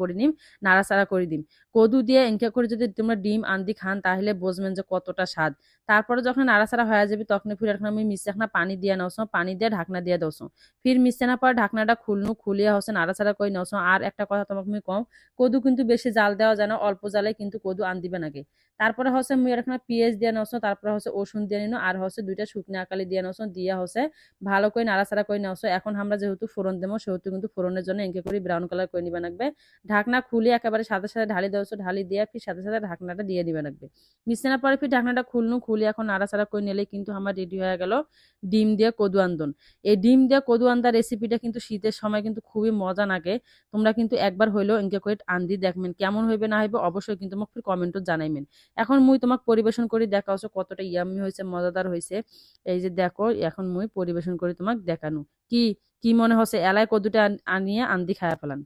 করে নিম, নাড়াচাড়া করে দিম। কদু দিয়ে এনকা করে যদি তোমরা ডিম আন্দি খান তাহলে বুঝবেন যে কতটা স্বাদ। তারপরে যখন নাড়াচাড়া হয়ে যাবে তখন ফির এখন আমি মিশাখনা পানি দিয়ে নাওছো, পানি দিয়ে ঢাকনা দিয়ে দোছো। ফির মিশানা পর ঢাকনাটা খুলিয়া হচ্ছে নাড়াচাড়া করে নাওছো। আর একটা কথা তোমাকে আমি কম, কদু কিন্তু বেশি জাল দেওয়া যায় না, অল্প জালে কিন্তু কদু দিবে নাকি। তারপরে হচ্ছে মুই এখানে পেঁয়াজ দিয়ে নাওছো, তারপরে হচ্ছে রসুন দিয়ে নিনো, আর হচ্ছে 2টা শুকনো আকালি দিয়ে নাওছো, দিয়া হচ্ছে ভালো করে নাড়াচাড়া করে নাওছো। এখন আমরা যেহেতু ফোড়ন দেবো সেহেতু কিন্তু ফোড়নের জন্য এঁকে করে ব্রাউন কালার করে নিবে লাগবে। ঢাকনা খুলে একেবারে সাথে সাথে ঢালি দেওছো, ঢালি দিয়ে ফির সাথে সাথে ঢাকনাটা দিয়ে দিবে লাগবে। মিশানোর পরে ফির ঢাকনাটা খুলে এখন নাড়াচাড়া করে নিলে কিন্তু আমার রেডি হয়ে গেল ডিম দিয়ে কদু আন্দন। এই ডিম দিয়ে কদু আন্দা রেসিপিটা কিন্তু শীতের সময় কিন্তু খুবই মজা লাগে। তোমরা কিন্তু একবার হইলেও এনকে করে আন্দি দেখবেন, কেমন হইবে না হইবে অবশ্যই কিন্তু আমাকে কমেন্টত জানাইবেন। এখন মুই তোমাকে পরিবেশন করে দেখাচ্ছ কতটা ইয়াম্মি হয়েছে, মজাদার হয়েছে। এই যে দেখো এখন মুই পরিবেশন করে তোমাকে দেখানো। কি কি মনে হচ্ছে এলাই কদুটা আনিয়ে আন্দি খায়া ফেলান।